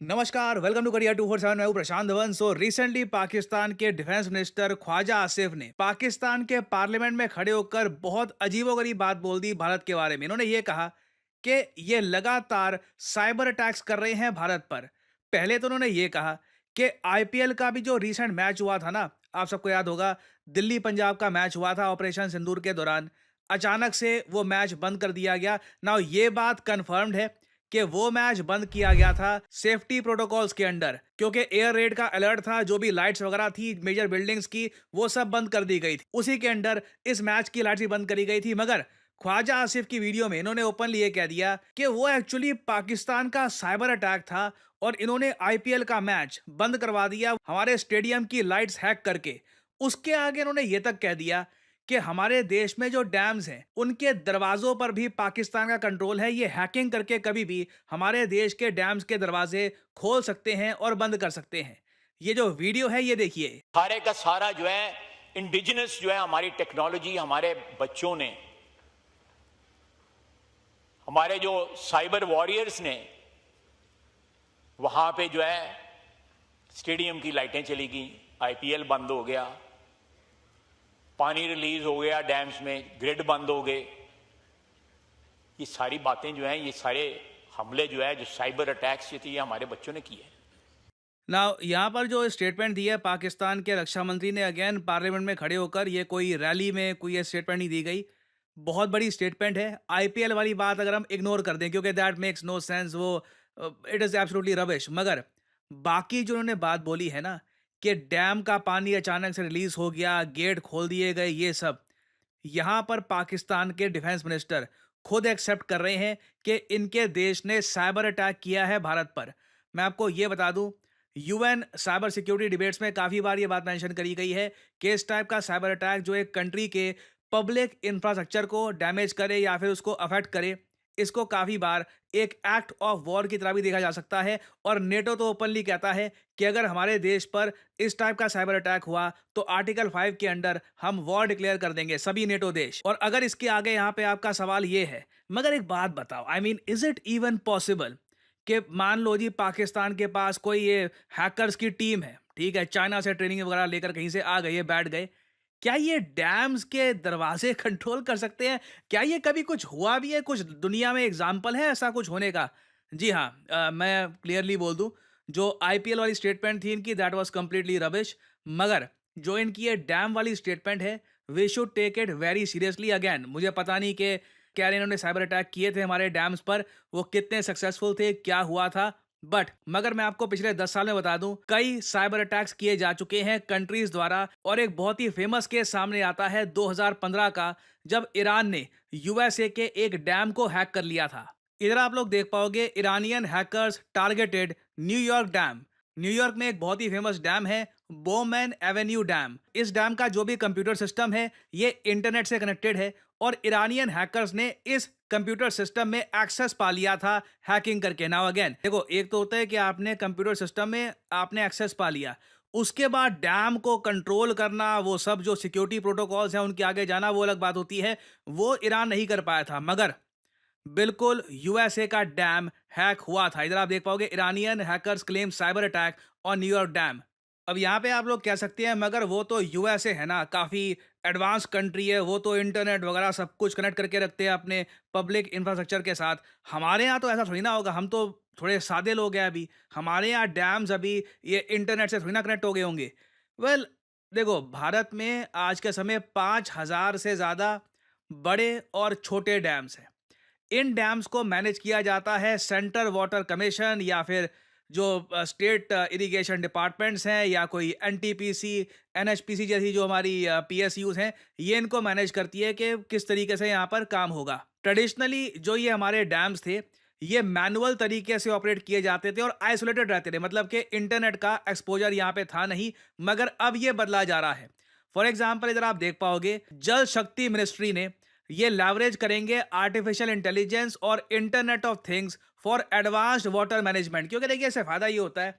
नमस्कार, welcome to career 247। मैं हूं प्रशांत धवन। रिसेंटली पाकिस्तान के डिफेंस मिनिस्टर ख्वाजा आसिफ ने पाकिस्तान के पार्लियामेंट में खड़े होकर बहुत अजीबोगरीब बात बोल दी भारत के बारे में। इन्होंने ये कहा कि ये लगातार साइबर अटैक्स कर रहे हैं भारत पर। पहले तो उन्होंने ये कहा कि आईपीएल का भी जो रिसेंट मैच हुआ था ना, आप सबको याद होगा, दिल्ली पंजाब का मैच हुआ था ऑपरेशन सिंदूर के दौरान। अचानक से वो मैच बंद कर दिया गया। नाउ ये बात कंफर्म्ड है कि वो मैच बंद किया गया था सेफ्टी प्रोटोकॉल्स के अंडर, क्योंकि एयर रेड का अलर्ट था। जो भी लाइट्स वगैरह थी मेजर बिल्डिंग्स की, वो सब बंद कर दी गई थी। उसी के अंडर इस मैच की लाइट्स भी बंद करी गई थी। मगर ख्वाजा आसिफ की वीडियो में इन्होंने ओपनली ये कह दिया कि वो एक्चुअली पाकिस्तान का साइबर अटैक था और इन्होंने आईपीएल का मैच बंद करवा दिया हमारे स्टेडियम की लाइट्स हैक करके। उसके आगे इन्होंने ये तक कह दिया कि हमारे देश में जो डैम्स हैं उनके दरवाजों पर भी पाकिस्तान का कंट्रोल है। ये हैकिंग करके कभी भी हमारे देश के डैम्स के दरवाजे खोल सकते हैं और बंद कर सकते हैं। ये जो वीडियो है ये देखिए। सारे का सारा जो है इंडिजिनस जो है हमारी टेक्नोलॉजी हमारे बच्चों ने, हमारे जो साइबर वॉरियर्स ने, वहां पे जो है स्टेडियम की लाइटें चली गई, आईपीएल बंद हो गया, पानी रिलीज हो गया डैम्स में, ग्रिड बंद हो गए। ये सारी बातें जो हैं, ये सारे हमले जो है, जो साइबर अटैक्स ये हमारे बच्चों ने किए। ना यहाँ पर जो स्टेटमेंट दी है पाकिस्तान के रक्षा मंत्री ने, अगेन पार्लियामेंट में खड़े होकर, ये कोई रैली में कोई ये स्टेटमेंट नहीं दी गई। बहुत बड़ी स्टेटमेंट है। आईपीएल वाली बात अगर हम इग्नोर कर दें क्योंकि दैट मेक्स नो सेंस, वो इट इज़ एब्सोल्युटली रबिश। मगर बाकी जो उन्होंने बात बोली है ना, कि डैम का पानी अचानक से रिलीज हो गया, गेट खोल दिए गए, ये सब यहाँ पर पाकिस्तान के डिफेंस मिनिस्टर खुद एक्सेप्ट कर रहे हैं कि इनके देश ने साइबर अटैक किया है भारत पर। मैं आपको ये बता दूं, यूएन साइबर सिक्योरिटी डिबेट्स में काफ़ी बार ये बात मेंशन करी गई है कि इस टाइप का साइबर अटैक जो एक कंट्री के पब्लिक इंफ्रास्ट्रक्चर को डैमेज करे या फिर उसको अफेक्ट करे, इसको काफ़ी बार एक एक्ट ऑफ वॉर की तरह भी देखा जा सकता है। और नेटो तो ओपनली कहता है कि अगर हमारे देश पर इस टाइप का साइबर अटैक हुआ तो आर्टिकल 5 के अंडर हम वॉर डिक्लेयर कर देंगे, सभी नेटो देश। और अगर इसके आगे यहाँ पे आपका सवाल ये है, मगर एक बात बताओ, I mean is it even possible कि मान लो जी पाकिस्तान के पास कोई ये हैकर्स की टीम है, ठीक है, चाइना से ट्रेनिंग वगैरह लेकर कहीं से आ गए, ये बैठ गए, क्या ये डैम्स के दरवाजे कंट्रोल कर सकते हैं? क्या ये कभी कुछ हुआ भी है? कुछ दुनिया में एग्जाम्पल है ऐसा कुछ होने का? जी हाँ, मैं क्लियरली बोल दूं, जो आईपीएल वाली स्टेटमेंट थी इनकी, दैट वाज कंप्लीटली रबिश। मगर जो इनकी ये डैम वाली स्टेटमेंट है, we should take it very seriously. Again मुझे पता नहीं कि क्या इन्होंने साइबर अटैक किए थे हमारे डैम्स पर, वो कितने सक्सेसफुल थे, क्या हुआ था। बट मगर मैं आपको पिछले 10 साल में बता दूं, कई साइबर अटैक्स किए जा चुके हैं कंट्रीज द्वारा। और एक बहुत ही फेमस केस सामने आता है 2015 का, जब ईरान ने यूएसए के एक डैम को हैक कर लिया था। इधर आप लोग देख पाओगे, Iranian hackers targeted New York dam. New York में एक बहुत ही फेमस डैम है, बोमैन एवेन्यू डैम। इस डैम का जो भी कंप्यूटर सिस्टम है, ये इंटरनेट से कनेक्टेड है। और ईरानियन हैकर्स ने इस कंप्यूटर सिस्टम में एक्सेस पा लिया था हैकिंग करके। नाउ अगेन देखो, एक तो होता है कि आपने कंप्यूटर सिस्टम में आपने एक्सेस पा लिया, उसके बाद डैम को कंट्रोल करना, वो सब जो सिक्योरिटी प्रोटोकॉल्स हैं उनके आगे जाना, वो अलग बात होती है। वो ईरान नहीं कर पाया था। मगर बिल्कुल यूएसए का डैम हैक हुआ था। इधर आप देख पाओगे, Iranian hackers claim cyber attack on New York dam. अब यहाँ पे आप लोग कह सकते हैं मगर वो तो यूएसए है ना, काफ़ी एडवांस कंट्री है, वो तो इंटरनेट वगैरह सब कुछ कनेक्ट करके रखते हैं अपने पब्लिक इंफ्रास्ट्रक्चर के साथ। हमारे यहाँ तो ऐसा थोड़ी ना होगा, हम तो थोड़े सादे लोग हैं अभी। हमारे यहाँ डैम्स अभी ये इंटरनेट से थोड़ी ना कनेक्ट हो गए होंगे। वेल, देखो, भारत में आज के समय 5,000 से ज़्यादा बड़े और छोटे डैम्स हैं। इन डैम्स को मैनेज किया जाता है सेंट्रल वाटर कमीशन या फिर जो स्टेट इरिगेशन डिपार्टमेंट्स हैं, या कोई एनटीपीसी, एनएचपीसी जैसी जो हमारी पीएसयूज हैं, ये इनको मैनेज करती है कि किस तरीके से यहाँ पर काम होगा। ट्रेडिशनली जो ये हमारे डैम्स थे, ये मैनुअल तरीके से ऑपरेट किए जाते थे और आइसोलेटेड रहते थे, मतलब कि इंटरनेट का एक्सपोजर यहाँ पे था नहीं। मगर अब ये बदला जा रहा है। फॉर एग्जाम्पल, इधर आप देख पाओगे, जल शक्ति मिनिस्ट्री ने ये लेवरेज करेंगे आर्टिफिशियल इंटेलिजेंस और internet of things for advanced water management. क्योंकि देखिए, इससे फायदा ये होता है,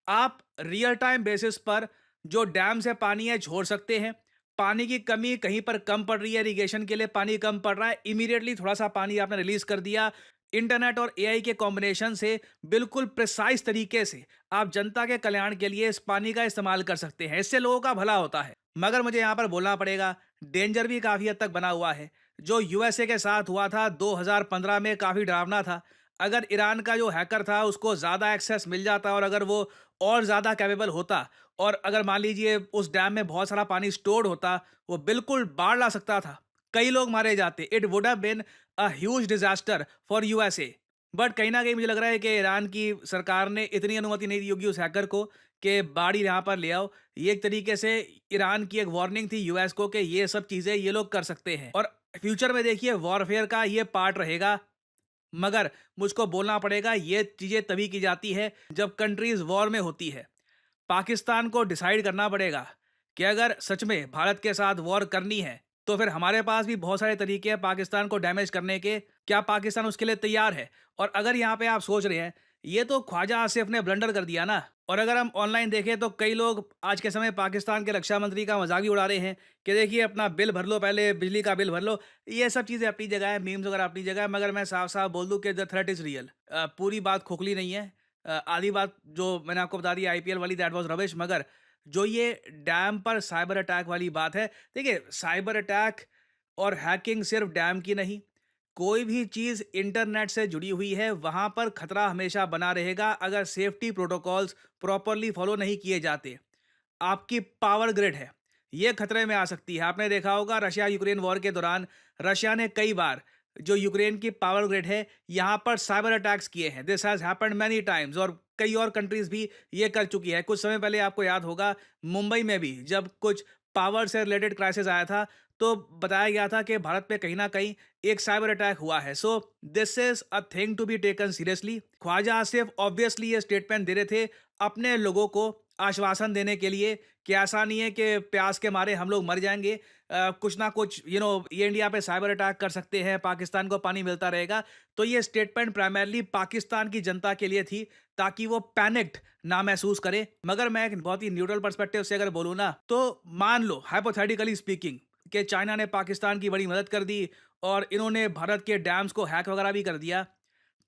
आप रियल टाइम बेसिस पर जो डैम से पानी है छोड़ सकते हैं। पानी की कमी कहीं पर कम पड़ रही है, इरिगेशन के लिए पानी कम पड़ रहा है, इमीडिएटली थोड़ा सा पानी आपने रिलीज कर दिया, इंटरनेट और एआई के कॉम्बिनेशन से बिल्कुल प्रिसाइज तरीके से आप जनता के कल्याण के लिए इस पानी का इस्तेमाल कर सकते हैं। इससे लोगों का भला होता है। मगर मुझे यहाँ पर बोलना पड़ेगा, डेंजर भी काफ़ी हद तक बना हुआ है। जो यूएसए के साथ हुआ था 2015 में, काफ़ी डरावना था। अगर ईरान का जो हैकर था उसको ज़्यादा एक्सेस मिल जाता और अगर वो और ज़्यादा कैपेबल होता और अगर मान लीजिए उस डैम में बहुत सारा पानी स्टोर्ड होता, वो बिल्कुल बाढ़ ला सकता था। कई लोग मारे जाते। It would have been a huge disaster for USA. But कहीं ना कहीं मुझे लग रहा है कि ईरान की सरकार ने इतनी अनुमति नहीं दी होगी उस हैकर को कि बाढ़ यहाँ पर ले आओ। ये एक तरीके से ईरान की एक वार्निंग थी यूएस को कि ये सब चीजें ये लोग कर सकते हैं और फ्यूचर में देखिए वॉरफेयर का ये पार्ट रहेगा। मगर मुझको बोलना पड़ेगा, ये चीजें तभी की जाती है जब कंट्रीज वॉर में होती है। पाकिस्तान को डिसाइड करना पड़ेगा कि अगर सच में भारत के साथ वॉर करनी है तो फिर हमारे पास भी बहुत सारे तरीके हैं पाकिस्तान को डैमेज करने के। क्या पाकिस्तान उसके लिए तैयार है? और अगर यहाँ पे आप सोच रहे हैं, ये तो ख्वाजा आसिफ ने ब्लंडर कर दिया ना। और अगर हम ऑनलाइन देखें तो कई लोग आज के समय पाकिस्तान के रक्षा मंत्री का मजाक भी उड़ा रहे हैं कि देखिए अपना बिल भर लो, पहले बिजली का बिल भर लो। ये सब चीज़ें अपनी जगह है, मीम्स वगैरह अपनी जगह है, मगर मैं साफ साफ बोल दूं कि द थ्रेट इज़ रियल। पूरी बात खोखली नहीं है। आधी बात जो मैंने आपको बता दी आईपीएल वाली, दैट वाज रबिश। मगर जो ये डैम पर साइबर अटैक वाली बात है, देखिए साइबर अटैक और हैकिंग सिर्फ डैम की नहीं, कोई भी चीज़ इंटरनेट से जुड़ी हुई है वहां पर खतरा हमेशा बना रहेगा अगर सेफ्टी प्रोटोकॉल्स प्रॉपरली फॉलो नहीं किए जाते। आपकी पावर ग्रिड है, ये खतरे में आ सकती है। आपने देखा होगा रशिया यूक्रेन वॉर के दौरान रशिया ने कई बार जो यूक्रेन की पावर ग्रिड है यहाँ पर साइबर अटैक्स किए हैं। This has happened many times और कई और कंट्रीज भी ये कर चुकी है। कुछ समय पहले आपको याद होगा मुंबई में भी जब कुछ पावर से रिलेटेड क्राइसिस आया था तो बताया गया था कि भारत पे कहीं ना कहीं एक साइबर अटैक हुआ है। So this is a thing to be taken seriously. Khawaja Asif obviously ये स्टेटमेंट दे रहे थे अपने लोगों को आश्वासन देने के लिए कि ऐसा नहीं है कि प्यास के मारे हम लोग मर जाएंगे। कुछ ना कुछ ये इंडिया पे साइबर अटैक कर सकते हैं, पाकिस्तान को पानी मिलता रहेगा। तो ये स्टेटमेंट प्राइमरली पाकिस्तान की जनता के लिए थी ताकि वो पैनिक्ड ना महसूस करे। मगर मैं एक बहुत ही न्यूट्रल पर्सपेक्टिव से अगर बोलूँ ना, तो मान लो हाइपोथेटिकली स्पीकिंग कि चाइना ने पाकिस्तान की बड़ी मदद कर दी और इन्होंने भारत के डैम्स को हैक वगैरह भी कर दिया,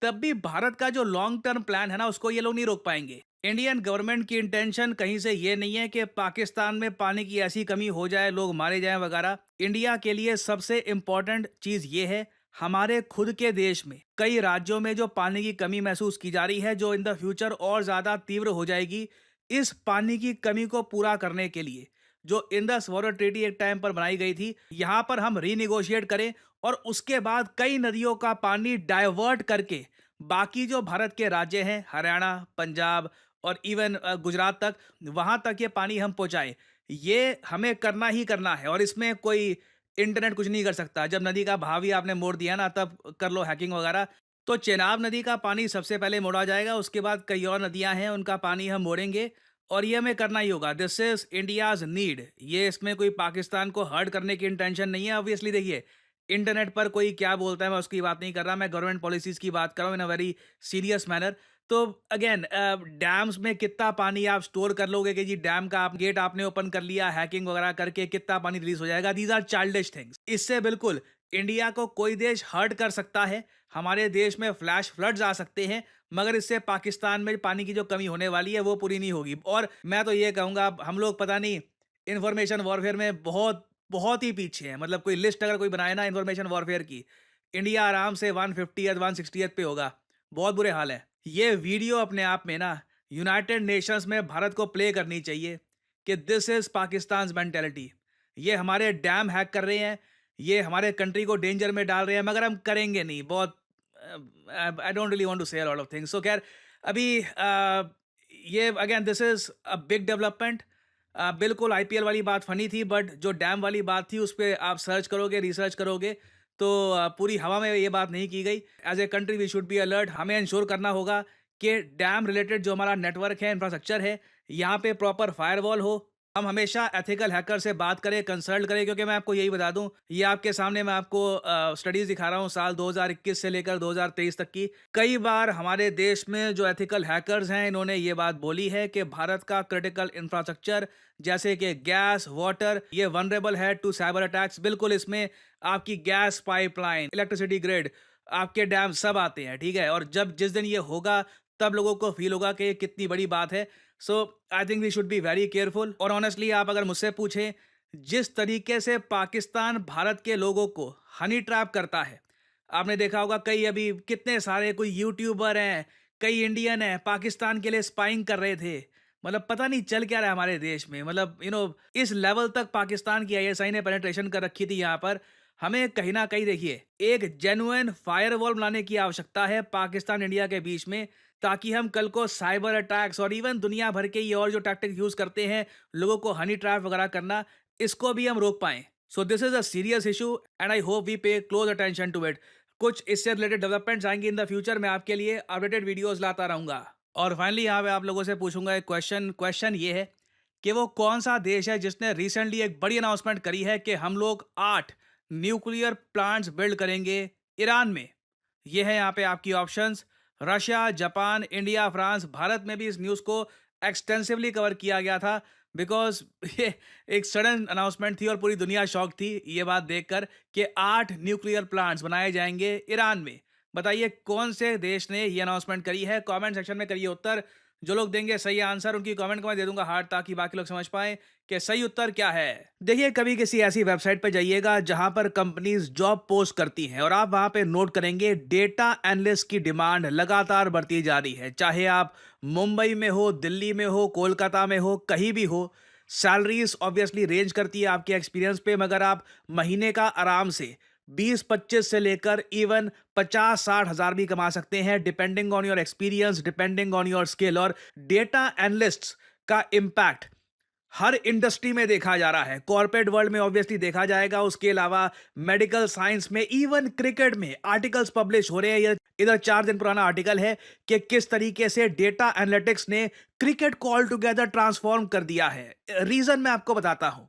तब भी भारत का जो लॉन्ग टर्म प्लान है ना उसको ये लोग नहीं रोक पाएंगे। इंडियन गवर्नमेंट की इंटेंशन कहीं से ये नहीं है कि पाकिस्तान में पानी की ऐसी कमी हो जाए, लोग मारे जाएं वगैरह। इंडिया के लिए सबसे इंपॉर्टेंट चीज ये है, हमारे खुद के देश में कई राज्यों में जो पानी की कमी महसूस की जा रही है, जो इन द फ्यूचर और ज्यादा तीव्र हो जाएगी। इस पानी की कमी को पूरा करने के लिए जो इंडस वाटर ट्रीटी एक टाइम पर बनाई गई थी, यहाँ पर हम रीनिगोशिएट करें और उसके बाद कई नदियों का पानी डाइवर्ट करके बाकी जो भारत के राज्य हैं, हरियाणा, पंजाब और इवन गुजरात तक, वहां तक ये पानी हम पहुंचाएं। ये हमें करना ही करना है और इसमें कोई इंटरनेट कुछ नहीं कर सकता। जब नदी का भाव ही आपने मोड़ दिया ना, तब कर लो हैकिंग वगैरह। तो चेनाब नदी का पानी सबसे पहले मोड़ा जाएगा, उसके बाद कई और नदियां हैं उनका पानी हम मोड़ेंगे और ये हमें करना ही होगा। This is India's need. ये इसमें कोई पाकिस्तान को हर्ट करने की इंटेंशन नहीं है। ऑब्वियसली देखिए इंटरनेट पर कोई क्या बोलता है मैं उसकी बात नहीं कर रहा, मैं गवर्नमेंट पॉलिसीज की बात कर रहा हूँ इन अ वेरी सीरियस मैनर। तो अगेन डैम्स में कितना पानी आप स्टोर कर लोगे कि जी डैम का आप गेट आपने ओपन कर लिया हैकिंग वगैरह करके, कितना पानी रिलीज हो जाएगा? These are childish things. इससे बिल्कुल इंडिया को कोई देश हर्ट कर सकता है, हमारे देश में फ्लैश फ्लड्स आ सकते हैं, मगर इससे पाकिस्तान में पानी की जो कमी होने वाली है वो पूरी नहीं होगी। और मैं तो ये कहूंगा हम लोग पता नहीं इंफॉर्मेशन वॉरफेयर में बहुत बहुत ही पीछे हैं। मतलब कोई लिस्ट अगर कोई बनाए ना इंफॉर्मेशन वॉरफेयर की, इंडिया आराम से 150th 160th पे होगा। बहुत बुरे हाल है। ये वीडियो अपने आप में ना यूनाइटेड नेशंस में भारत को प्ले करनी चाहिए कि दिस इज पाकिस्तान मेंटेलिटी। ये हमारे डैम हैक कर रहे हैं, ये हमारे कंट्री को डेंजर में डाल रहे हैं, मगर हम करेंगे नहीं। बहुत I don't really want to say a lot of things. So खैर अभी ये again this is a big development. बिल्कुल आईपीएल वाली बात फनी थी, बट जो डैम वाली बात थी उस पर आप सर्च करोगे, रिसर्च करोगे तो पूरी हवा में ये बात नहीं की गई। As a country we should be alert. हमें इंश्योर करना होगा कि डैम रिलेटेड जो हमारा नेटवर्क है, इंफ्रास्ट्रक्चर है, यहाँ पे प्रॉपर फायरवॉल हो। हम हमेशा एथिकल हैकर से बात करें, कंसल्ट करें, क्योंकि मैं आपको यही बता दूं, ये आपके सामने मैं आपको स्टडीज दिखा रहा हूँ साल 2021 से लेकर 2023 तक की। कई बार हमारे देश में जो एथिकल हैकर्स हैं इन्होंने ये बात बोली है कि भारत का क्रिटिकल इंफ्रास्ट्रक्चर जैसे कि गैस, वाटर, ये वनरेबल है टू साइबर अटैक्स। बिल्कुल इसमें आपकी गैस पाइपलाइन, इलेक्ट्रिसिटी ग्रिड, आपके डैम सब आते हैं, ठीक है? और जब जिस दिन ये होगा, तब लोगों को फ़ील होगा कि ये कितनी बड़ी बात है। So I think we should be very careful. और ऑनेस्टली आप अगर मुझसे पूछें, जिस तरीके से पाकिस्तान भारत के लोगों को हनी ट्रैप करता है, आपने देखा होगा कई अभी कितने सारे कोई यूट्यूबर हैं, कई इंडियन हैं, पाकिस्तान के लिए स्पाइंग कर रहे थे। मतलब पता नहीं चल क्या रहा है हमारे देश में। मतलब इस लेवल तक पाकिस्तान की आईएसआई ने पेनिट्रेशन कर रखी थी यहाँ पर। हमें कहीं न कहीं देखिए, एक जेन्युइन फायरवॉल बनाने की आवश्यकता है पाकिस्तान इंडिया के बीच में, ताकि हम कल को साइबर अटैक्स और इवन दुनिया भर के ये और जो टैक्टिक्स यूज़ करते हैं, लोगों को हनी ट्रैप वगैरह करना, इसको भी हम रोक पाएँ। So this is a serious issue and I hope we pay close attention to it. कुछ इससे रिलेटेड डेवलपमेंट्स आएँगी इन द फ्यूचर, मैं आपके लिए अपडेटेड वीडियोज़ लाता रहूँगा। और फाइनली यहाँ पे आप लोगों से पूछूँगा एक क्वेश्चन ये है कि वो कौन-सा देश है जिसने रिसेंटली एक बड़ी अनाउंसमेंट करी है कि हम लोग 8 न्यूक्लियर प्लांट्स बिल्ड करेंगे ईरान में? ये है यहाँ पे आपकी options. Russia, Japan, India, France. Bharat में भी इस न्यूज़ को एक्सटेंसिवली कवर किया गया था बिकॉज़ ये एक सडन अनाउंसमेंट थी और पूरी दुनिया शॉक थी ये बात देखकर कि 8 न्यूक्लियर प्लांट्स बनाए जाएँगे ईरान में। बताइए कौन से देश ने ये अनाउंसमेंट करी है? कमेंट सेक्शन में करिए उत्तर। जो लोग देंगे सही आंसर, उनकी कमेंट को मैं दे दूंगा हार्ट, ताकि बाकी लोग समझ पाएं कि सही उत्तर क्या है। देखिए, कभी किसी ऐसी वेबसाइट पे जाइएगा जहां पर कंपनीज जॉब पोस्ट करती हैं और आप वहां पे नोट करेंगे डेटा एनालिस्ट की डिमांड लगातार बढ़ती जा रही है। चाहे आप मुंबई में हो, दिल्ली में हो, कोलकाता में हो, कहीं भी हो, सैलरीज ऑब्वियसली रेंज करती है आपके एक्सपीरियंस पे, मगर आप महीने का आराम से 20-25 से लेकर इवन 50-60 हजार भी कमा सकते हैं, depending on your experience, depending on your skill. और डेटा एनालिस्ट्स का इम्पैक्ट हर इंडस्ट्री में देखा जा रहा है। कॉर्पोरेट वर्ल्ड में ऑब्वियसली देखा जाएगा, उसके अलावा मेडिकल साइंस में, इवन क्रिकेट में आर्टिकल्स पब्लिश हो रहे हैं। इधर 4 दिन पुराना आर्टिकल है कि किस तरीके से डेटा एनालिटिक्स ने क्रिकेट को ऑल टुगेदर ट्रांसफॉर्म कर दिया है। रीजन मैं आपको बताता हूं।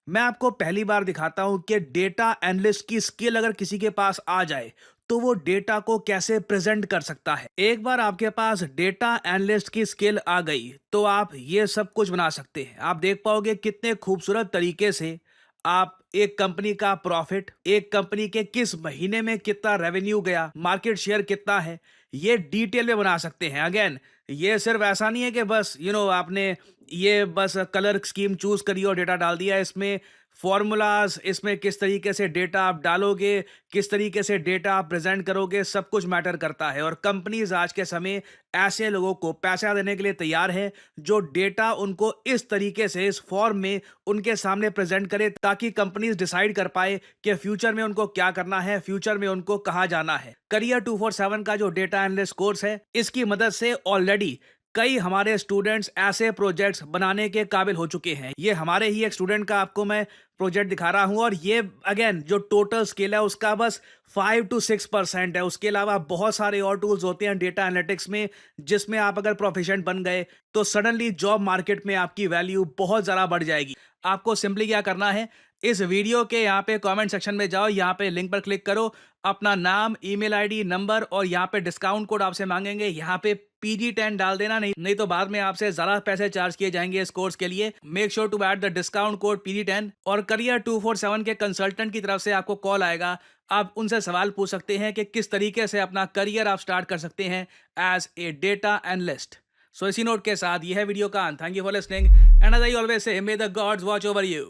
मैं आपको पहली बार दिखाता हूं कि डेटा एनालिस्ट की स्किल अगर किसी के पास आ जाए तो वो डेटा को कैसे प्रेजेंट कर सकता है। एक बार आपके पास डेटा एनालिस्ट की स्किल आ गई तो आप ये सब कुछ बना सकते हैं। आप देख पाओगे कितने खूबसूरत तरीके से आप एक कंपनी का प्रॉफिट, एक कंपनी के किस महीने में कितना रेवेन्यू गया, मार्केट शेयर कितना है, ये डिटेल में बना सकते हैं। अगेन, ये सिर्फ ऐसा नहीं है कि बस आपने ये बस कलर स्कीम चूज करी और डेटा डाल दिया। इसमें फॉर्मूलाज, इसमें किस तरीके से डेटा आप डालोगे, किस तरीके से डेटा आप प्रेजेंट करोगे, सब कुछ मैटर करता है। और कंपनीज आज के समय ऐसे लोगों को पैसा देने के लिए तैयार है जो डेटा उनको इस तरीके से, इस फॉर्म में उनके सामने प्रेजेंट करे, ताकि कंपनीज डिसाइड कर पाए कि फ्यूचर में उनको क्या करना है, फ्यूचर में उनको कहाँ जाना है। करियर 247 का जो डेटा एनालिस्ट कोर्स है, इसकी मदद से ऑलरेडी कई हमारे स्टूडेंट्स ऐसे प्रोजेक्ट्स बनाने के काबिल हो चुके हैं। ये हमारे ही एक स्टूडेंट का आपको मैं प्रोजेक्ट दिखा रहा हूं और ये अगेन जो टोटल स्किल है उसका बस 5 to 6% है। उसके अलावा बहुत सारे और टूल्स होते हैं डेटा एनालिटिक्स में, जिसमें आप अगर प्रोफिशिएंट बन गए तो सडनली जॉब मार्केट में आपकी वैल्यू बहुत ज़्यादा बढ़ जाएगी। आपको सिंपली क्या करना है, इस वीडियो के यहाँ पे कमेंट सेक्शन में जाओ, यहाँ पे लिंक पर क्लिक करो, अपना नाम, ईमेल आईडी, नंबर और यहाँ पे डिस्काउंट कोड आपसे मांगेंगे, यहाँ पे PG10 डाल देना, नहीं तो बाद में आपसे ज़्यादा पैसे चार्ज किए जाएंगे इस कोर्स के लिए। Make sure to add the discount code PG10। और करियर 247 के कंसल्टेंट की तरफ से आपको कॉल आएगा, आप उनसे सवाल पूछ सकते हैं कि किस तरीके से अपना करियर आप स्टार्ट कर सकते हैं as a data analyst. So इसी नोट के साथ यह है वीडियो का अंत। Thank you for listening and as I always say, may the gods watch over you.